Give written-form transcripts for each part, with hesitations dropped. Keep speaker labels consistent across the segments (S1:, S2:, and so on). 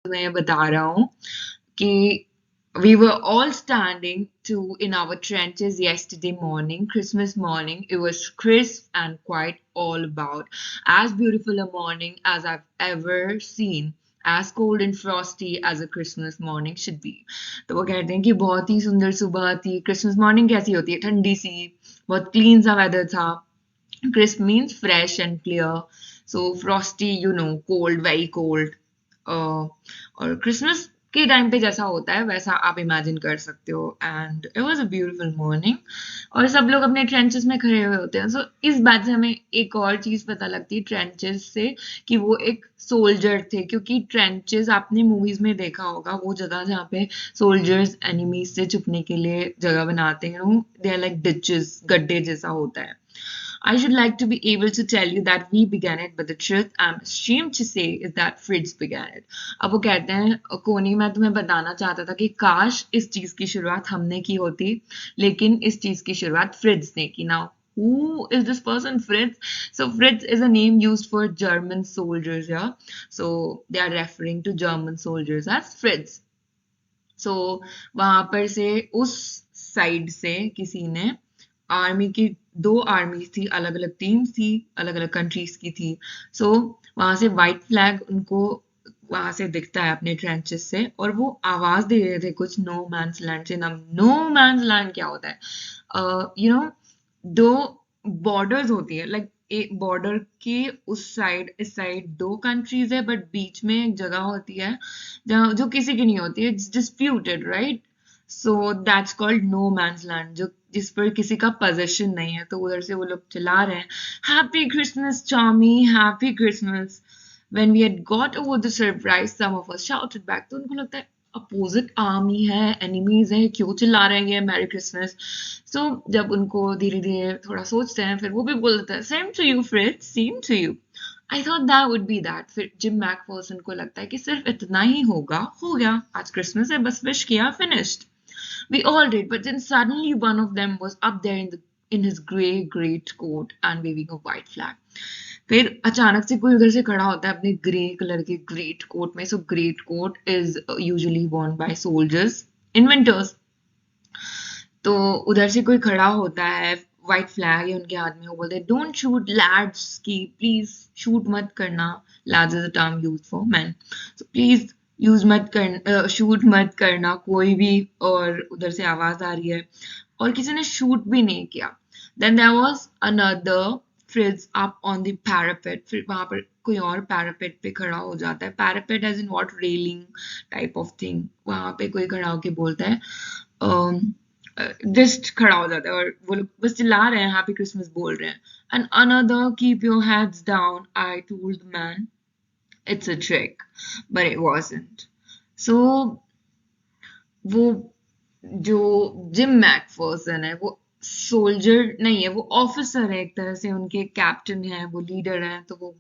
S1: मैं बता रहा हूँ कि we were all standing in our trenches yesterday morning, Christmas morning. It was crisp and quiet all about. As beautiful a morning as I've ever seen. As cold and frosty as a Christmas morning should be. तो वो कहते हैं कि बहुत ही सुंदर सुबह थी. Christmas morning कैसी होती है? ठंडी सी, बहुत क्लीन सा वेदर था. Crisp means fresh and clear. So frosty, cold, very cold. और क्रिसमस के टाइम पे जैसा होता है वैसा आप इमेजिन कर सकते हो. And it was a beautiful morning. और सब लोग अपने ट्रेंचेस में खड़े हुए होते हैं. सो इस बात से हमें एक और चीज पता लगती है ट्रेंचेस से कि वो एक सोल्जर थे. क्योंकि ट्रेंचेस आपने मूवीज में देखा होगा, वो जगह जहाँ पे सोल्जर्स एनिमीज से छुपने के लिए जगह बनाते हैं. दे आर लाइक डिचेस, गड्ढे जैसा होता है. I should like to be able to tell you that we began it, but the truth I'm ashamed to say is that Fritz began it. अब वो कहते हैं, कोनी मैं तुम्हें बताना चाहता था कि काश इस चीज की शुरुआत हमने की होती, लेकिन इस चीज की शुरुआत फ्रिट्ज ने की. Now, who is this person, Fritz? So Fritz is a name used for German soldiers, yeah. So they are referring to German soldiers as Fritz. So वहां पर से उस साइड से किसी ने आर्मी की 2 आर्मीज थी, अलग अलग टीम्स थी, अलग अलग कंट्रीज की थी. सो वहां से व्हाइट फ्लैग उनको वहां से दिखता है अपने ट्रेंचेस से, और वो आवाज दे रहे थे कुछ नो मैन्स लैंड से. नाम नो मैन्स लैंड क्या होता है? दो बॉर्डर्स होती है, लाइक एक बॉर्डर के उस साइड इस साइड 2 कंट्रीज है, बट बीच में एक जगह होती है जहाँ जो किसी की नहीं होती है. It's disputed, right? So that's called no man's land, जो जिस पर किसी का पोजेशन नहीं है. तो उधर से वो लोग चिल्ला रहे हैं, happy Christmas Tommy, happy Christmas. When we had got over the surprise some of us shouted back. तो उनको लगता है अपोजिट आर्मी है, एनिमीज है, क्यों चिल्ला रहे हैं मैरी क्रिसमस. सो जब उनको धीरे धीरे थोड़ा सोचते हैं, फिर वो भी बोल देता है same to you Fritz, same to you. I thought that would be that. फिर जिम मैकफर्सन को लगता है कि सिर्फ इतना ही होगा, हो गया, आज क्रिसमस है, बस विश किया, finished. We all did, but then suddenly one of them was up there in his grey great coat and waving a white flag. फिर अचानक से कोई उधर से खड़ा होता है अपने ग्रे कलर के ग्रेट कोट में. So great coat is usually worn by soldiers in winters. तो उधर से कोई खड़ा होता है, व्हाइट फ्लैग है उनके हाथ में. वो बोलते हैं डोंट शूट लैड्स, की प्लीज शूट मत करना. Lads is a term used for main. So please use मत कर शूट मत करना कोई भी. और उधर से आवाज आ रही है और किसी ने शूट भी नहीं किया. Then there was another Fritz up on the parapet. फिर वहां पर कोई और पैरापेट पे खड़ा हो जाता है. Parapet as in what, railing type of thing. वहां पे कोई खड़ा होके बोलता है, जस्ट खड़ा हो जाता है और वो लोग बस चिल्ला रहे हैं, हैप्पी क्रिसमस बोल रहे हैं. And another, keep your heads down, I told the man it's a trick, but it wasn't. So वो जो जिम मैकफर्सन है वो सोल्जर नहीं है, वो ऑफिसर है एक तरह से. उनके कैप्टन है, वो लीडर है. तो वो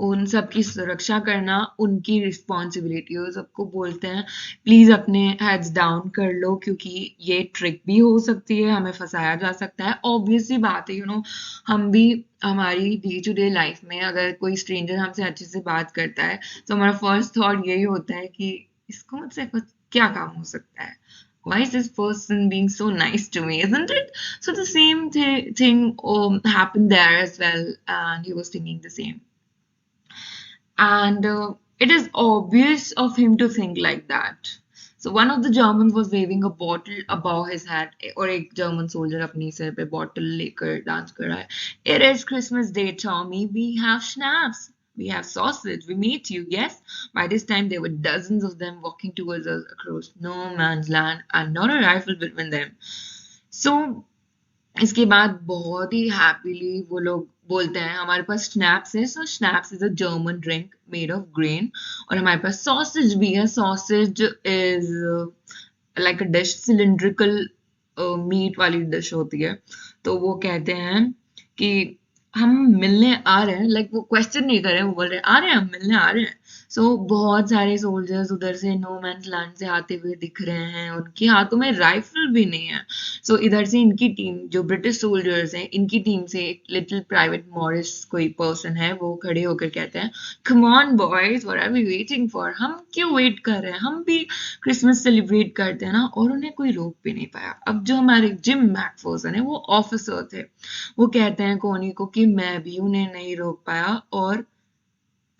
S1: उन सबकी सुरक्षा करना उनकी रिस्पॉन्सिबिलिटी है. सबको बोलते हैं प्लीज अपने हेड्स डाउन कर लो, क्योंकि ये ट्रिक भी हो सकती है, हमें फंसाया जा सकता है. ऑब्वियसली बात है, हम भी हमारी डे टू डे लाइफ में अगर कोई स्ट्रेंजर हमसे अच्छे से बात करता है तो हमारा फर्स्ट थॉट यही होता है कि इसको मुझसे कुछ क्या काम हो सकता है. Why is this person being so nice to me, isn't it? So the same thing happened there as well, and he was thinking the same. And it is obvious of him to think like that. So one of the Germans was waving a bottle above his head, और एक German soldier अपनी सिर पे bottle लेकर dance कर रहा है. It is Christmas Day, Tommy. We have schnapps. We have sausage. We meet you. Yes. By this time, there were dozens of them walking towards us across no man's land, and not a rifle between them. So इसके बाद बहुत ही happily वो लोग बोलते हैं हमारे पास schnapps है. So schnapps is a German drink made of grain. और हमारे पास सॉसेज भी है. Sausage is like a dish, cylindrical meat वाली डिश होती है. तो वो कहते हैं कि हम मिलने आ रहे हैं. लाइक वो क्वेश्चन नहीं कर रहे हैं, वो बोल रहे हैं आ रहे हैं, हम मिलने आ रहे हैं. सो बहुत सारे सोल्जर्स उधर से नो मैन्स लैंड से आते हुए दिख रहे हैं, उनके हाथों में राइफल भी नहीं है। सो इधर से इनकी टीम जो ब्रिटिश सोल्जर्स हैं, इनकी टीम से एक लिटिल प्राइवेट मॉरिस कोई पर्सन है, वो खड़े होकर कहते हैं, come on boys, what are we waiting for, हम क्यों वेट कर रहे हैं, हम भी क्रिसमस सेलिब्रेट करते हैं ना। और उन्हें कोई रोक भी नहीं पाया। अब जो हमारे जिम मैकफर्सन है, वो ऑफिसर थे, वो कहते हैं कोनी को कि मैं भी उन्हें नहीं रोक पाया। और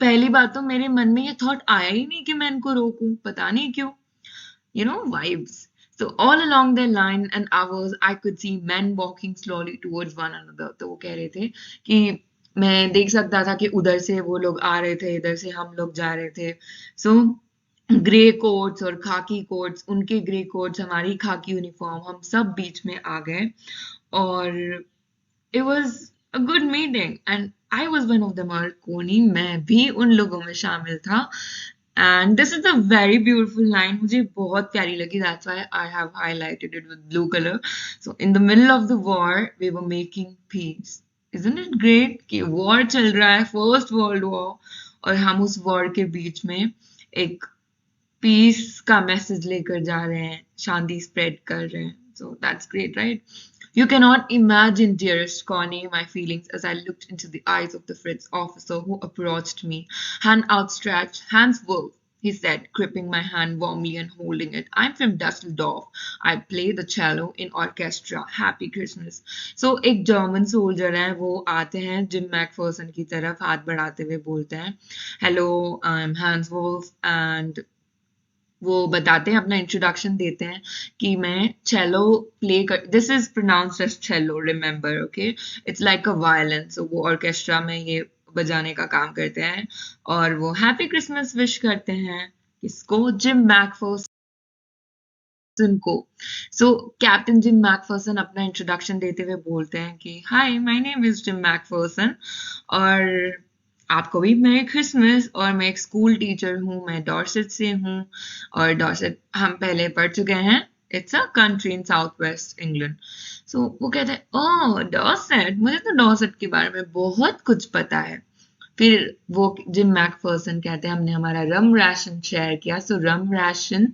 S1: पहली बात तो मेरे मन में ये थॉट आया ही नहीं कि मैं इनको रोकूं, पता नहीं क्यों, vibes. So all along their line and hours, I could see men walking slowly towards one another. तो वो कह रहे थे कि मैं देख सकता था कि उधर से वो लोग आ रहे थे, इधर से हम लोग जा रहे थे। So ग्रे कोट्स और खाकी कोट्स, उनके ग्रे कोट्स, हमारी खाकी यूनिफॉर्म, हम सब बीच में आ गए। और it was a good meeting and I was one of them। और कोनी, मैं भी उन लोगों में शामिल था। And this is a very beautiful line, मुझे बहुत प्यारी लगी, that's why I have highlighted it with blue color। So in the middle of the war we were making peace। Isn't it great कि war चल रहा है, first world war, और हम उस वॉर के बीच में एक पीस का मैसेज लेकर जा रहे हैं, शांति स्प्रेड कर रहे हैं। So that's great, right? You cannot imagine, dearest Connie, my feelings as I looked into the eyes of the Fritz officer who approached me, hand outstretched. Hans Wolf, he said, gripping my hand warmly and holding it. I'm from Dusseldorf. I play the cello in orchestra. Happy Christmas. So एक German soldier है, वो आते हैं gym Macpherson की तरफ, हाथ बढ़ाते हुए बोलते हैं, Hello, I'm Hans Wolf, and वो बताते हैं, अपना इंट्रोडक्शन देते हैं कि मैं चेलो प्ले कर, this is pronounced as cello, remember, okay, it's like a violin. So वो ऑर्केस्ट्रा में ये बजाने का काम करते हैं, और वो हैप्पी क्रिसमस विश करते हैं किसको, जिम मैकफर्सन को। सो कैप्टन जिम मैकफर्सन अपना इंट्रोडक्शन देते हुए बोलते हैं कि hi, my name is Jim McPherson, और आपको भी मेरी क्रिसमस, और मैं एक स्कूल टीचर हूँ, मैं डॉर्सेट से हूँ, और डॉर्सेट हम पहले पढ़ चुके हैं, it's a country in south west England. So वो कहते हैं, ओह डॉर्सेट, मुझे तो डॉर्सेट के बारे में बहुत कुछ पता है। फिर वो जिम मैकफर्सन कहते हैं, हमने हमारा रम राशन शेयर किया। सो रम राशन,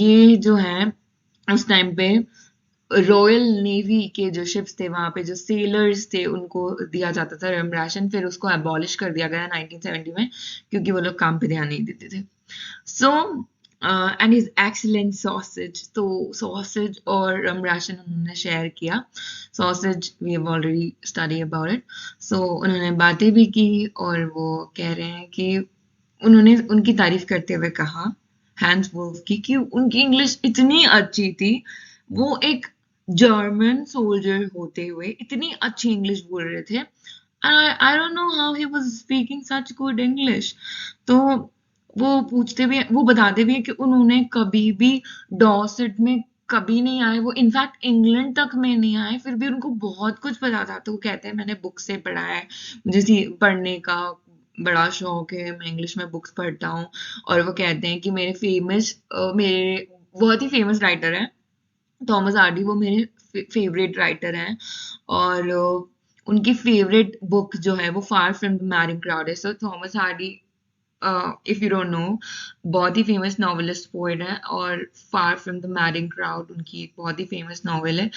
S1: ये जो है उस टाइम पे रॉयल नेवी के जो शिप्स थे, वहां पे जो सेलर्स थे, उनको दिया जाता था रम राशन। फिर उसको अबॉलिश कर दिया गया 1970 में, क्योंकि वो लोग काम पे ध्यान नहीं देते थे। So and his excellent sausage, तो सॉसेज और रम राशन उन्होंने शेयर किया। Sausage we have already study about it. So उन्होंने बातें भी की, और वो कह रहे हैं कि उन्होंने उनकी तारीफ करते हुए कहा, हैंस वुल्फ की, कि उनकी इंग्लिश इतनी अच्छी थी, वो एक जर्मन सोल्जर होते हुए इतनी अच्छी इंग्लिश बोल रहे थे। I don't know how he was speaking such good English। तो वो पूछते भी, वो बताते भी हैं कि उन्होंने कभी भी डॉर्सेट में कभी नहीं आए, वो इनफैक्ट इंग्लैंड तक में नहीं आए, फिर भी उनको बहुत कुछ पता था। तो वो कहते हैं, मैंने बुक से पढ़ा है, मुझे पढ़ने का बड़ा शौक है, मैं इंग्लिश में बुक्स पढ़ता हूँ। और वो कहते हैं कि मेरे बहुत ही फेमस राइटर हैं थॉमस हार्डी, वो मेरे फेवरेट राइटर हैं। और उनकी फेवरेट बुक जो है वो far from the madding crowd है। So Thomas Hardy, if you don't know, बहुत ही फेमस नॉवेलिस्ट पोएट है, और far from the madding crowd उनकी एक बहुत ही फेमस नॉवेल है।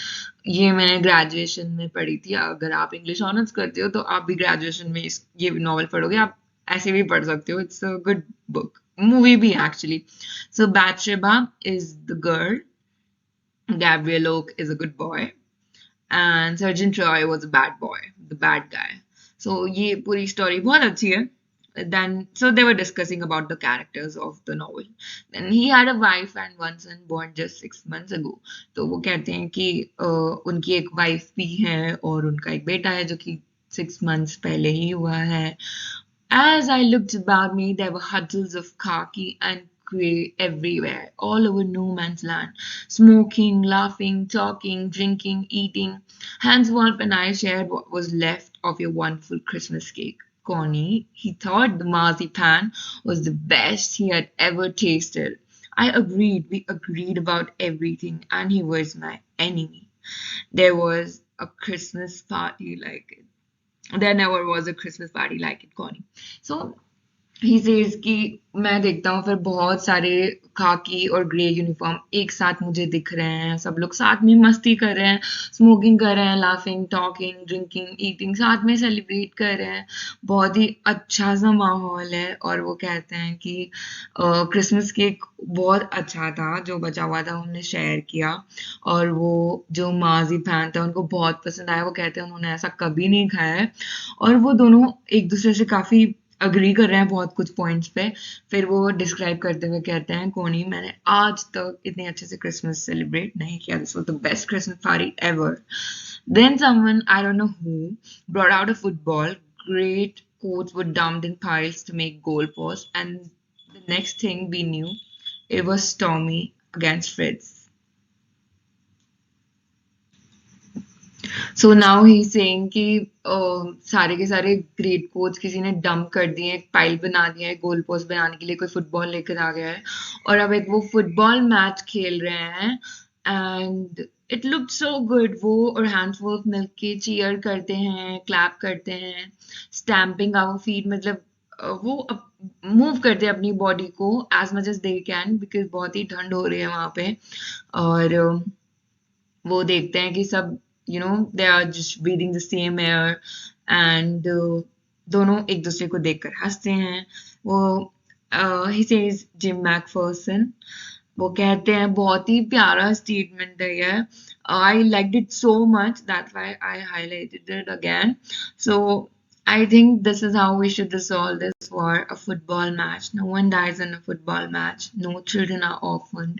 S1: ये मैंने ग्रेजुएशन में पढ़ी थी। अगर आप इंग्लिश ऑनर्स करते हो तो आप भी ग्रेजुएशन में ये नॉवेल पढ़ोगे, आप ऐसे भी पढ़ सकते हो, it's a good book, movie भी actually. So Bathsheba is the girl, Gabriel Oak is a good boy, and Sergeant Troy was a bad boy, the bad guy. So ये पूरी story बहुत अच्छी है। Then so they were discussing about the characters of the novel. Then he had a wife and one son born just 6 months ago. तो वो कहते हैं कि उनकी एक wife भी है और उनका एक बेटा है जो कि 6 months पहले ही हुआ है। As I looked about me, there were huddles of khaki and grey everywhere, all over no man's land. Smoking, laughing, talking, drinking, eating. Hans Wolf and I shared what was left of your wonderful Christmas cake. Connie, he thought the marzipan was the best he had ever tasted. I agreed. We agreed about everything, and he was my enemy. There was a Christmas party like it. There never was a Christmas party like it, Connie. So he says कि मैं देखता हूँ फिर बहुत सारे खाकी और grey uniform एक साथ मुझे दिख रहे हैं, सब लोग साथ में मस्ती कर रहे हैं, स्मोकिंग कर रहे हैं, लाफिंग, टॉकिंग, ड्रिंकिंग, ईटिंग, साथ में सेलिब्रेट कर रहे हैं। बहुत ही अच्छा सा माहौल है। और वो कहते हैं कि क्रिसमस केक बहुत अच्छा था, जो बचा हुआ था उन्होंने शेयर किया। और वो जो माजी फैन थे उनको बहुत पसंद आया। वो कहते हैं उन्होंने ऐसा कभी नहीं खाया है। और वो दोनों एक दूसरे से काफी अग्री कर रहे हैं बहुत कुछ पॉइंट्स पे। फिर वो डिस्क्राइब करते हुए कहते हैं, कोनी, मैंने आज तक इतने अच्छे से क्रिसमस सेलिब्रेट नहीं किया। This was the best Christmas party ever. Then someone, I don't know who, brought out a football. Great quotes were dumped in piles to make goalposts, and the next thing we knew, it was Stormy against Fritz. So now he saying कि सारे के सारे great coach किसी ने dump कर दिए, एक pile बना दिया है गोल पोस्ट बनाने के लिए, कोई फुटबॉल लेकर आ गया है और अब एक वो फुटबॉल मैच खेल रहे हैं। And it look so good. वो और हैंड्सवर्थ मिलके चीयर करते हैं, क्लैप करते हैं, स्टैम्पिंग आवर फीट, मतलब वो मूव करते हैं अपनी बॉडी को as much as they can, because बहुत ही ठंड हो रही है वहां पे। और वो देखते हैं कि सब they are just breathing the same air and दोनों एक दूसरे को देखकर हंसते हैं। वो ही सेज जिम मैकफर्सन, वो कहते हैं, बहुत ही प्यारा स्टेटमेंट है ये। I liked it so much that why I highlighted it again. So I think this is how we should resolve this war, a football match. No one dies in a football match. No children are orphaned.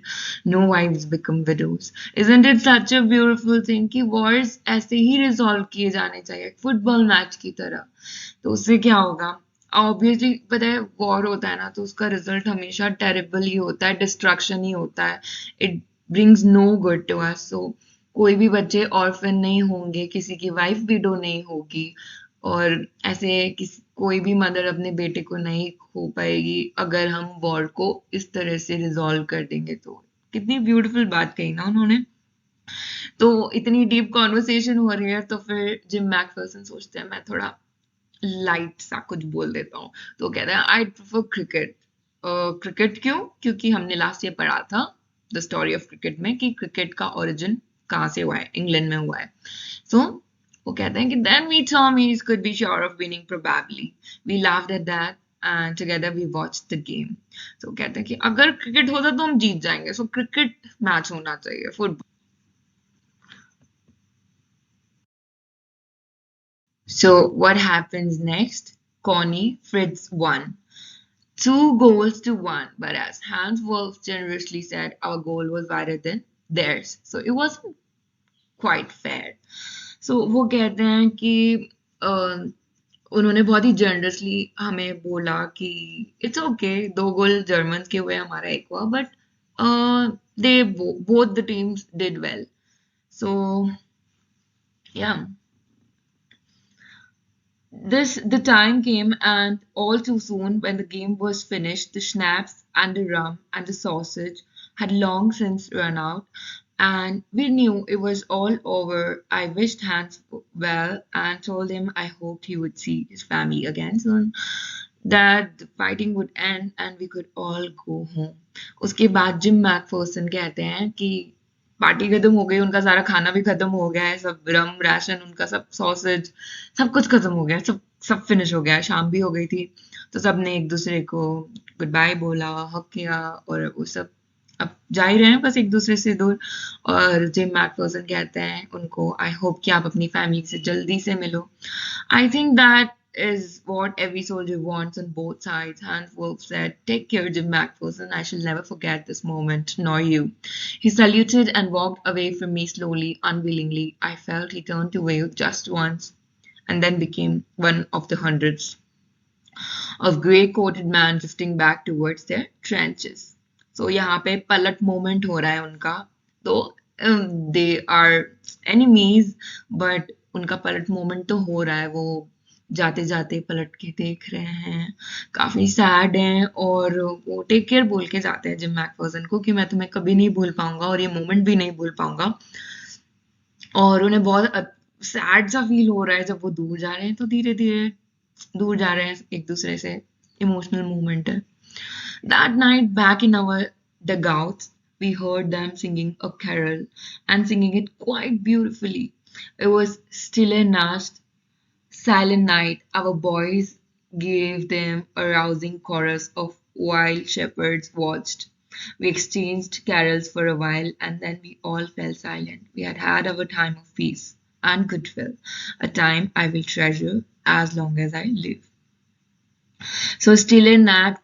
S1: No wives become widows. Isn't it such a beautiful thing कि wars ऐसे ही resolve किए जाने चाहिए, football match की तरह। तो उससे क्या होगा? ऑब्वियसली पता है, वॉर होता है ना तो उसका रिजल्ट हमेशा टेरिबल ही होता है, डिस्ट्रक्शन ही होता है। It brings no good to us. So कोई भी बच्चे ऑर्फन नहीं होंगे, किसी की वाइफ विडो नहीं होगी, और ऐसे किसी कोई भी मदर अपने बेटे को नहीं खो पाएगी अगर हम वॉर को इस तरह से रिजॉल्व कर देंगे। तो कितनी ब्यूटीफुल बात कही ना उन्होंने। तो इतनी डीप कॉन्वर्सेशन हो रही है तो फिर जिम मैकफर्सन सोचते हैं मैं थोड़ा लाइट सा कुछ बोल देता हूँ। तो कहते हैं, आई प्रेफर क्रिकेट। क्रिकेट क्यों? क्योंकि हमने लास्ट ईयर पढ़ा था द स्टोरी ऑफ क्रिकेट में कि क्रिकेट का ओरिजिन कहाँ से हुआ है, इंग्लैंड में हुआ है। सो वो कहते हैं कि then we Tommies could be sure of winning probably. We laughed at that and together we watched the game. तो कहते हैं कि अगर क्रिकेट होता तो हम जीत जाएंगे। सो क्रिकेट मैच होना चाहिए, football. So what happens next? Connie Fritz won. 2 goals to 1, whereas Hans Wolf generously said our goal was better than theirs. So it wasn't quite fair. So वो कहते हैं कि उन्होंने बहुत ही जनरसली हमें बोला कि इट्स ओके, 2 गोल जर्मन के हुए, हमारा एक हुआ, but they both the teams did well. So yeah. The time came, and all too soon, when the game was finished, the schnapps and the rum and the sausage had long since run out, and we knew it was all over. I wished Hans well and told him I hoped he would see his family again soon, that the fighting would end and we could all go home. उसके बाद gym Macpherson कहते हैं कि party खत्म हो गई, उनका सारा खाना भी खत्म हो गया है, सब रम राशन, उनका सब सॉसेज, सब कुछ खत्म हो गया है, सब सब फिनिश हो गया है, शाम भी हो गई थी। तो सबने एक दूसरे को गुड बाय बोला, हक किया, और वो सब अब जा ही रहे हैं बस एक दूसरे से दूर। और जिम मैकफर्सन कहते हैं उनको, आई होप कि आप अपनी फैमिली से जल्दी से मिलो। I think that is what every soldier wants on both sides. Hans Wolf said, take care, Jim Macpherson. I shall never forget this moment, nor you. He saluted and walked away from me slowly, unwillingly. I felt he turned to wave just once and then became one of the hundreds of grey-coated men drifting back towards their trenches. So यहाँ पे पलट moment हो रहा है उनका। तो they are enemies, but उनका पलट moment तो हो रहा है। वो जाते जाते पलट के देख रहे हैं, काफी सैड हैं, और वो टेक केयर बोल के जाते हैं जिम मैकफर्सन को कि मैं तुम्हें कभी नहीं भूल पाऊंगा और ये मोमेंट भी नहीं भूल पाऊंगा। और उन्हें बहुत सैड सा फील हो रहा है जब वो दूर जा रहे हैं, तो धीरे धीरे दूर जा रहे हैं एक दूसरे से। इमोशनल मोमेंट है. That night, back in our dugouts, we heard them singing a carol and singing it quite beautifully. It was still a night, silent night. Our boys gave them a rousing chorus of wild shepherds watched. We exchanged carols for a while and then we all fell silent. We had had our time of peace and goodwill, a time I will treasure as long as I live. So Stille Nacht,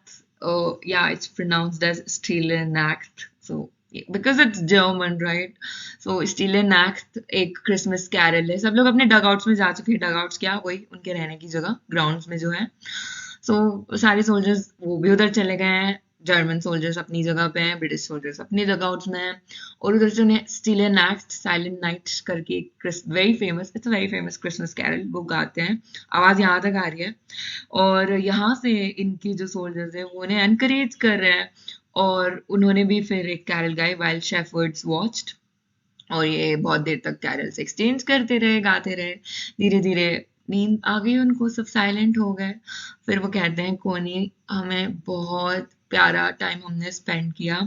S1: yeah, it's pronounced as Stille Nacht. So because it's German, right? So Stille Nacht एक Christmas Carol है. सब लोग अपने डगआउट्स में जा चुके हैं. डगआउट्स क्या, वही उनके रहने की जगह, ग्राउंड्स में जो है. सो सारे सोल्जर्स वो भी उधर चले गए हैं. जर्मन सोल्जर्स अपनी जगह पे हैं, ब्रिटिश सोल्जर्स अपनी जगह में हैं, और उधर से उन्हें still a night, silent night करके एक very famous, it's very famous Christmas carol वो गाते हैं. आवाज यहाँ तक आ रही है और यहाँ से इनकी जो सोल्जर्स हैं वो उन्हें एनकरेज कर रहे हैं और उन्होंने भी फिर एक कैरल गाई, वाइल्ड शेफर्ड्स वॉच्ड, और ये बहुत देर तक कैरल्स एक्सचेंज करते रहे, गाते रहे. धीरे धीरे नींद आ गई उनको, सब साइलेंट हो गए. फिर वो कहते हैं कोनी हमें बहुत प्यारा टाइम हमने स्पेंड किया.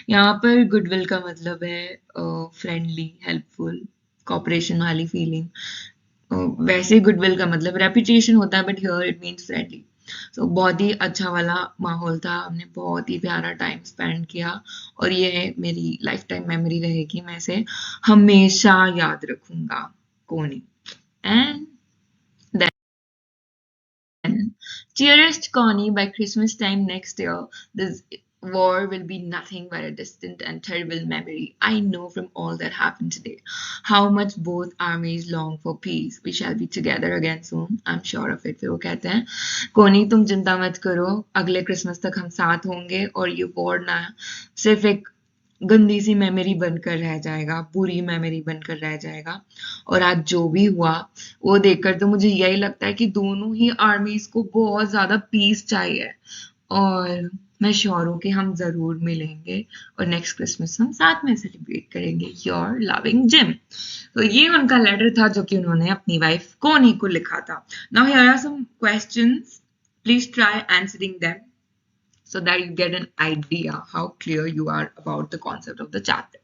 S1: यहाँ पर गुडविल का मतलब है फ्रेंडली, हेल्पफुल, कॉपरेशन वाली फीलिंग. वैसे गुडविल का मतलब रेपुटेशन होता है, but here it means friendly. So बहुत ही अच्छा वाला माहौल था, हमने बहुत ही प्यारा टाइम स्पेंड किया और ये मेरी लाइफ टाइम मेमोरी रहेगी. मैं इसे हमेशा याद रखूंगा. कोनी. And dearest Connie, by Christmas time next year, this war will be nothing but a distant and terrible memory. I know from all that happened today how much both armies long for peace. We shall be together again soon. I'm sure of it. फिर वो कहते हैं कोनी तुम चिंता मत करो, अगले क्रिसमस तक हम साथ होंगे और ये वॉर ना सिर्फ एक गंदी सी मेमोरी बनकर रह जाएगा, बुरी मेमोरी बनकर रह जाएगा. और आज जो भी हुआ वो देखकर तो मुझे यही लगता है कि दोनों ही आर्मीज को बहुत ज्यादा पीस चाहिए और मैं श्योर हूँ कि हम जरूर मिलेंगे और नेक्स्ट क्रिसमस हम साथ में सेलिब्रेट करेंगे. Your loving gym. तो ये उनका लेटर था जो कि उन्होंने अपनी वाइफ कोनी को लिखा था. Now here are some questions, please try answering them so that you get an idea how clear you are about the concept of the chapter.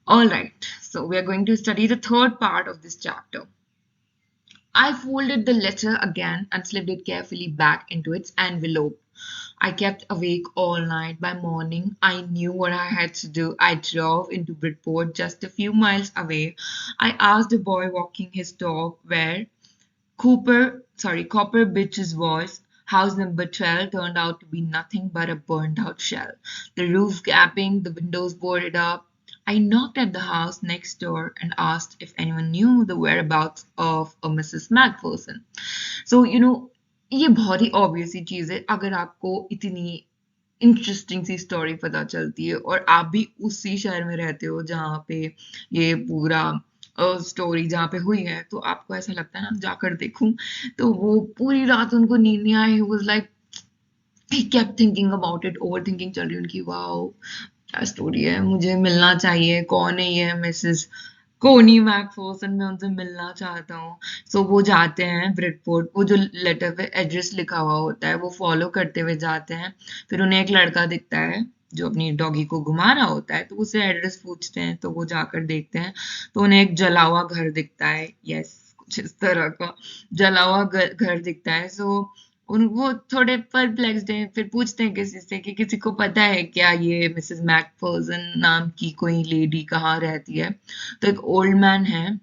S1: All right, so we are going to study the third part of this chapter. I folded the letter again and slipped it carefully back into its envelope. I kept awake all night. By morning, I knew what I had to do. I drove into Bridport, just a few miles away. I asked a boy walking his dog where Copper Bitch's voice. House number 12 turned out to be nothing but a burned out shell. The roof gapping, the windows boarded up. I knocked at the house next door and asked if anyone knew the whereabouts of a Mrs. Macpherson. So, ये बहुत ही obvious सी चीज़ है. अगर आपको इतनी interesting सी story पता चलती है और आप भी उसी शहर में रहते हो जहाँ पे ये पूरा स्टोरी जहाँ पे हुई है, तो आपको ऐसा लगता है ना जाकर देखूं. तो वो पूरी रात उनको नींद नहीं आई. Was like he kept thinking about it, overthinking चल रही उनकी. वाओ क्या स्टोरी है, मुझे मिलना चाहिए. कौन है ये मिसेस कोनी मैकफर्सन, मैं उनसे मिलना चाहता हूँ. सो वो जाते हैं ब्रिडपोर्ट. वो जो लेटर पे एड्रेस लिखा हुआ होता है वो फॉलो करते हुए जाते हैं. फिर उन्हें एक लड़का दिखता है जो अपनी डॉगी को घुमा रहा होता है, तो उससे एड्रेस पूछते हैं. तो वो जाकर देखते हैं तो उन्हें एक जला हुआ घर दिखता है. यस, कुछ इस तरह का जला हुआ घर दिखता है. सो वो थोड़े परप्लेक्स्ड हैं. फिर पूछते हैं किसी से कि किसी को पता है क्या ये मिसेस मैकफर्सन नाम की कोई लेडी कहाँ रहती है. तो एक ओल्ड मैन है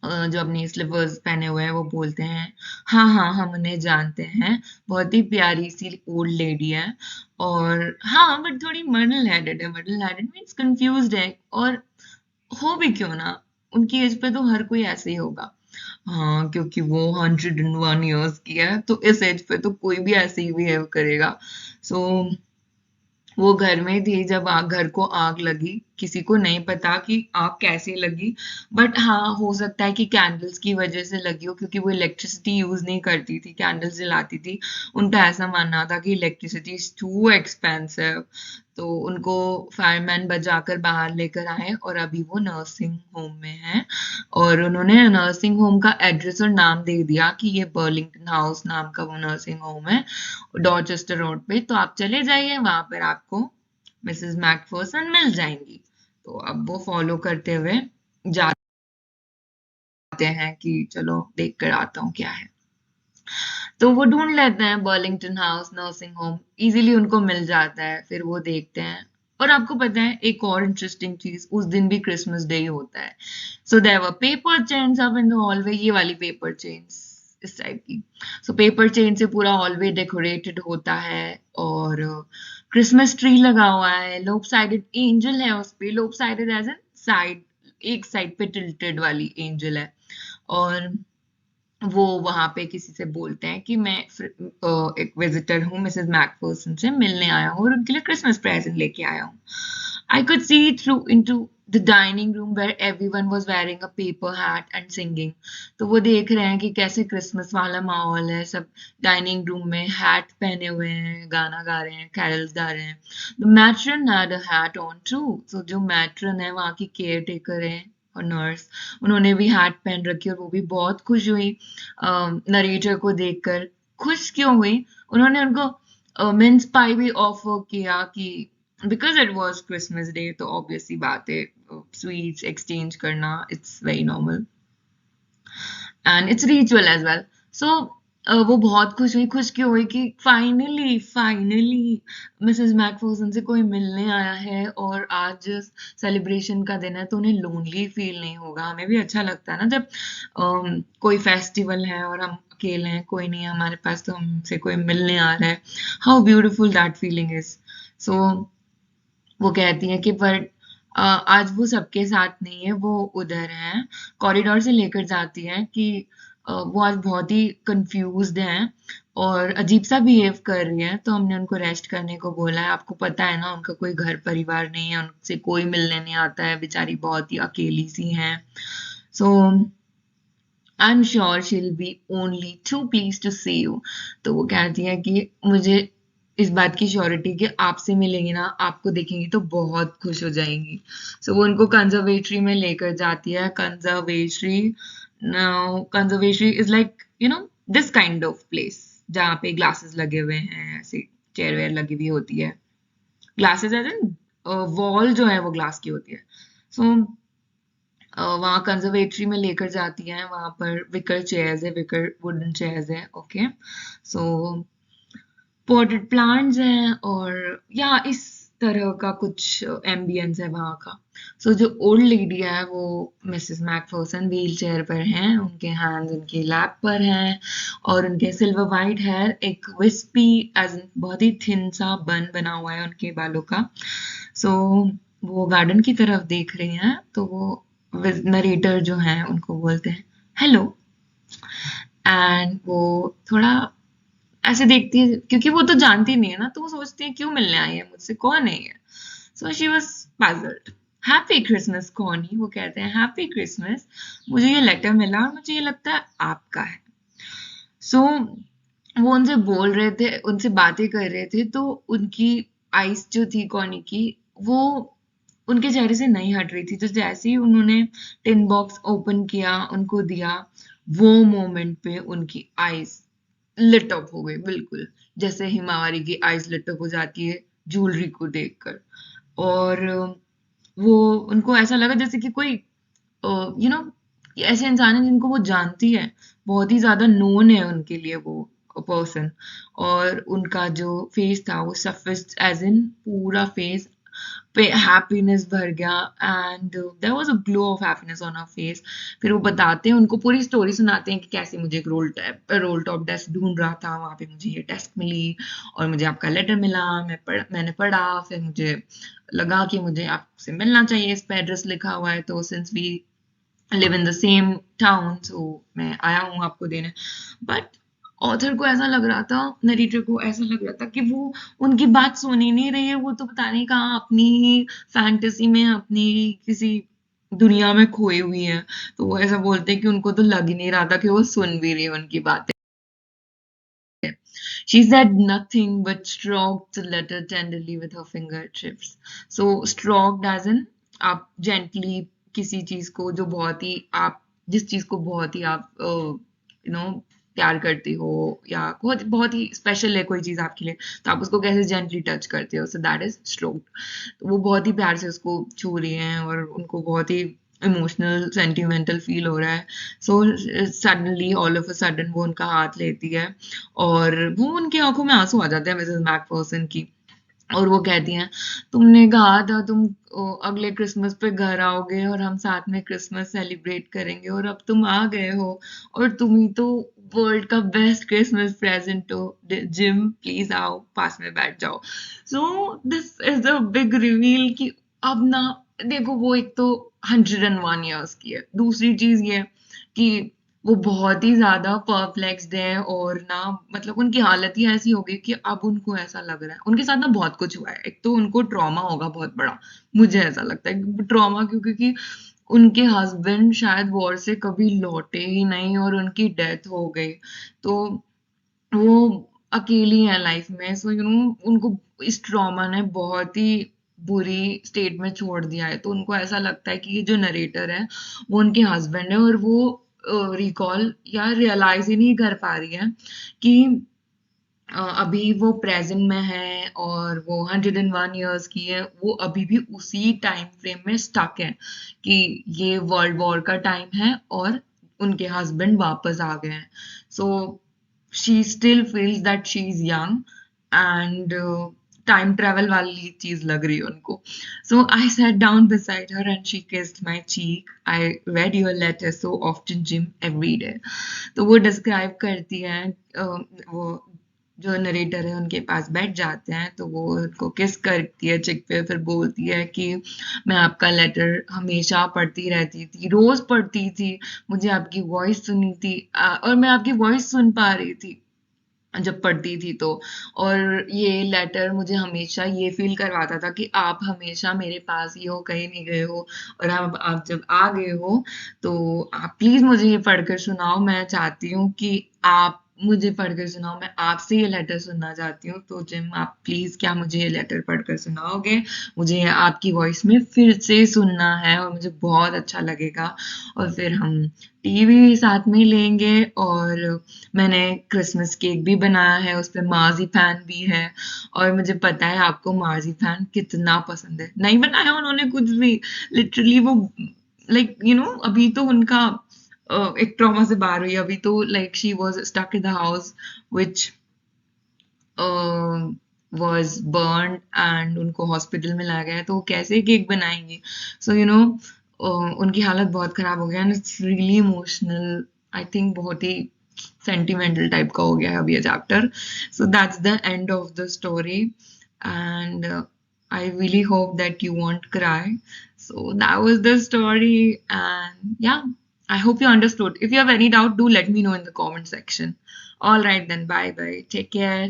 S1: जो अपनी स्लीपर्स पहने हुए हैं, वो बोलते हैं हाँ हाँ हम उन्हें जानते हैं, बहुत ही प्यारी सी ओल्ड लेडी है. और हाँ बट थोड़ी मर्डल हेडेड है. मर्डल हेडेड मीन्स कंफ्यूज्ड है. और हो भी क्यों ना, उनकी एज पे तो हर कोई ऐसे ही होगा. हाँ, क्योंकि वो 101 ईयर्स की है तो इस एज पे तो कोई भी ऐसे ही बिहेव करेगा. सो वो घर में थी जब घर को आग लगी किसी को नहीं पता कि आग कैसे लगी, बट हाँ हो सकता है कि कैंडल्स की वजह से लगी हो, क्योंकि वो इलेक्ट्रिसिटी यूज नहीं करती थी, कैंडल्स जलाती थी। उनका ऐसा मानना था कि इलेक्ट्रिसिटी इज टू एक्सपेंसिव, तो उनको फायरमैन बचाकर बाहर लेकर आए और अभी वो नर्सिंग होम में है। और उन्होंने नर्सिंग होम का एड्रेस और नाम दे दिया कि ये बर्लिंगटन हाउस नाम का वो नर्सिंग होम है, डॉर्चेस्टर रोड पे। तो आप चले जाइए, वहां पर आपको मिसेस मैकफर्सन मिल जाएंगी। तो अब वो फॉलो करते हुए जाते हैं कि चलो देख कर आता हूँ क्या है। तो वो ढूंढ लेते हैं Burlington house nursing home, easily उनको मिल जाता है। फिर वो देखते हैं, और आपको पता है एक और इंटरेस्टिंग चीज, उस दिन भी क्रिसमस डे ही होता है। So there were paper chains up in the hallway, ये वाली पेपर चेन्स इस टाइप की। सो पेपर चेन से पूरा हॉलवे डेकोरेटेड होता है, और क्रिसमस ट्री लगा हुआ है, लोप साइडेड एंजल है उस पे, लोप साइडेड एज एन साइड, एक साइड पे टिल्टेड वाली एंजल है। और वो वहां पे किसी से बोलते हैं कि मैं एक विजिटर हूँ, मिसेस मैकफर्सन से मिलने आया हूँ और उनके लिए क्रिसमस प्रेजेंट लेके आया हूँ। I could see through into the dining room where everyone was wearing a paper hat and singing. तो वो देख रहे हैं कि कैसे क्रिसमस वाला माहौल है, सब डाइनिंग रूम में हैट पहने हुए हैं, गाना गा रहे हैं, कैरल्स गा रहे हैं। The matron had a hat on too, so जो मैट्रन है वहाँ की केयर टेकर है और नर्स, उन्होंने भी हैट पहन रखी, और वो भी बहुत खुश हुई नरेटर को देखकर। खुश क्यों हुई? उन्होंने उनको मिन्स पाई भी ऑफर किया कि because it was Christmas day, तो ऑब्वियसली बात है स्वीट्स एक्सचेंज करना, it's very normal and it's ritual as well. So वो बहुत खुश हुई। खुश क्यों हुई? कि फाइनली फाइनली मिसेस मैकफर्सन से कोई मिलने आया है, और आज सेलिब्रेशन का दिन है, तो उन्हें लोनली फील नहीं होगा। हमें भी अच्छा लगता है ना जब कोई फेस्टिवल है और हम अकेले हैं, कोई नहीं है हमारे पास, तो हमसे कोई मिलने आ रहा है। How beautiful that feeling is. So वो कहती है कि पर आज वो सबके साथ नहीं है, वो उधर है। कॉरिडोर से लेकर जाती है कि वो आज बहुत ही कंफ्यूज्ड हैं और अजीब सा बिहेव कर रही है, तो हमने उनको रेस्ट करने को बोला है। आपको पता है ना उनका कोई घर परिवार नहीं है, उनसे कोई मिलने नहीं आता है, बेचारी बहुत ही अकेली सी हैं। So I am sure she will be only too please to see you. तो वो कहती है कि मुझे इस बात की श्योरिटी कि आपसे मिलेंगी ना, आपको देखेंगी तो बहुत खुश हो जाएंगी। सो वो उनको कंजर्वेटरी में लेकर जाती है। Conservatory, now conservatory is like this kind of place जहाँ पे ग्लासेस लगे हुए हैं, ऐसे चेयर वेयर लगी हुई होती है। ग्लासेस एज इन वॉल जो है वो ग्लास की होती है। सो वहाँ कंजर्वेटरी में लेकर जाती हैं, वहां पर विकर चेयर्स है, विकर वुडन चेयर्स है। ओके, सो पॉटेड प्लांट्स हैं, और या इस तरह का कुछ एम्बियंस है वहाँ का। सो जो ओल्ड लेडी है वो मिसेस मैकफर्सन व्हील चेयर पर हैं, उनके हैंड्स उनके लैप पर हैं, और उनके सिल्वर वाइट हेयर एक विस्पी एज बहुत ही थिन सा बन बना हुआ है उनके बालों का। सो वो गार्डन की तरफ देख रही हैं, तो वो नरेटर जो हैं उनको बोलते हैं हेलो, एंड वो थोड़ा ऐसे देखती है, क्योंकि वो तो जानती नहीं है ना, तो वो सोचती है क्यों मिलने आई है मुझसे, कौन है ये। So she was puzzled. Happy Christmas Connie, वो कहते हैं हैप्पी क्रिसमस, मुझे ये लेटर मिला और मुझे ये लगता है आपका है। सो वो उनसे बोल रहे थे, उनसे बातें कर रहे थे, तो उनकी आइस जो थी कॉनी की, वो उनके चेहरे से नहीं हट रही थी। तो जैसे ही उन्होंने टिन बॉक्स ओपन किया, उनको दिया, वो मोमेंट पे उनकी आइस लिट अप हो गई, बिल्कुल जैसे हिमावरी की आइस लिट अप हो जाती है ज्वेलरी को देखकर। और वो उनको ऐसा लगा जैसे कि कोई यू नो ऐसे इंसान है जिनको वो जानती है, बहुत ही ज्यादा नोन है उनके लिए वो पर्सन। और उनका जो फेस था वो सफिस्ट एज इन पूरा फेस पे हैप्पीनेस भर गया, and there was a glow of happiness on her face. फिर वो बताते हैं, उनको पूरी स्टोरी सुनाते हैं कि कैसे मुझे एक रोल टॉप डेस्क ढूंढ रहा था, वहां पे मुझे ये डेस्क मिली और मुझे आपका लेटर मिला, मैंने पढ़ा, फिर मुझे लगा कि मुझे आपसे मिलना चाहिए, इस पे एड्रेस लिखा हुआ है, तो since we live in the same town, so मैं आया हूँ आपको देने। बट ऑथर को ऐसा लग रहा था, नरेटर को ऐसा लग रहा था कि वो उनकी बात सुन ही नहीं रही है, वो तो पता नहीं कहाँ अपनी ही फैंटेसी में, अपनी ही किसी दुनिया में खोई हुई है। तो वो ऐसा बोलते हैं कि उनको तो लग ही नहीं रहा था कि वो सुन भी रही है उनकी बातें। She said nothing but stroked the letter tenderly with her fingertips. So stroked as in आप gently किसी चीज को जो बहुत ही आप जिस चीज को बहुत ही आप प्यार करती हो, या बहुत बहुत ही स्पेशल है कोई चीज आपके लिए, तो आप उसको कैसे जेंटली टच करते हो, सो दैट इज स्ट्रोक्ड। तो वो बहुत ही प्यार से उसको छू रही हैं और उनको बहुत ही इमोशनल सेंटिमेंटल फील हो रहा है। So suddenly all of a sudden वो उनका हाथ लेती है और वो उनकी आंखों में आंसू आ जाते हैं मिसेस मैकफर्सन की, और वो कहती हैं, तुमने कहा था तुम अगले क्रिसमस पे घर आओगे और हम साथ में क्रिसमस सेलिब्रेट करेंगे, और अब तुम आ गए हो, और तुम ही तो वर्ल्ड का बेस्ट क्रिसमस प्रेजेंट हो। जिम प्लीज आओ, पास में बैठ जाओ। So this is a big reveal कि अब ना, देखो वो एक तो 101 ईयर्स की है, दूसरी चीज ये कि वो बहुत ही ज्यादा परप्लेक्स्ड है, और ना मतलब उनकी हालत ही ऐसी हो गई कि अब उनको ऐसा लग रहा है उनके साथ ना बहुत कुछ हुआ है। एक तो उनको ट्रॉमा होगा बहुत बड़ा, मुझे ऐसा लगता है ट्रॉमा, क्योंकि उनके हस्बैंड शायद वॉर से कभी लौटे ही नहीं और उनकी डेथ हो गई, तो वो अकेली हैं लाइफ में। सो उनको इस ट्रॉमा ने बहुत ही बुरी स्टेट में छोड़ दिया है, तो उनको ऐसा लगता है कि ये जो नरेटर है वो उनके हस्बैंड है, और वो रिकॉल या रियलाइज ही नहीं कर पा रही है कि अभी वो प्रेजेंट में है और वो 101 ईयर्स की है, वो अभी भी उसी टाइम फ्रेम में स्टक है कि ये वर्ल्ड वॉर का टाइम है और उनके हस्बैंड वापस आ गए हैं। So she still feels that she is young, and time travel वाली चीज लग रही है उनको। So I sat down beside her and she kissed my cheek. I read your letter so often, Jim, every day. तो वो describe करती है, वो जो नरेटर है उनके पास बैठ जाते हैं, तो वो उनको किस करती है चिक पे, फिर बोलती है कि मैं आपका लेटर हमेशा पढ़ती रहती थी, रोज पढ़ती थी, मुझे आपकी वॉइस सुनी थी, और मैं आपकी वॉइस सुन पा रही थी जब पढ़ती थी तो, और ये लेटर मुझे हमेशा ये फील करवाता था कि आप हमेशा मेरे पास ही हो, कहीं नहीं गए हो, और अब आप जब आ गए हो तो आप प्लीज मुझे ये पढ़कर सुनाओ, मैं चाहती हूँ कि आप मुझे पढ़कर सुनाओ, मैं आपसे ये लेटर सुनना चाहती हूँ, तो जिम आप प्लीज क्या मुझे ये लेटर पढ़कर सुनाओगे, मुझे आपकी वॉइस में फिर से सुनना है और मुझे बहुत अच्छा लगेगा, और फिर हम टीवी साथ में लेंगे, और मैंने क्रिसमस केक भी बनाया है, उस पे मार्ज़ीपैन भी है, और मुझे पता है आपको मार्ज़ीपैन कितना पसंद है। नहीं बनाया उन्होंने कुछ भी, लिटरली वो अभी तो उनका एक ट्रॉमा से बाहर हुई, अभी तो like she was stuck in the house which was burned, and उनको हॉस्पिटल में लाया गया है, तो वो कैसे केक बनाएँगी? सो उनकी हालत बहुत खराब हो गया, and it's really emotional. I think बहुत ही सेंटिमेंटल टाइप का हो गया है अभी ये chapter. So that's the end of the story, and I really hope that you won't cry. So that was the story, and yeah, I hope you understood. If you have any doubt, do let me know in the comment section. All right then, bye bye. Take care.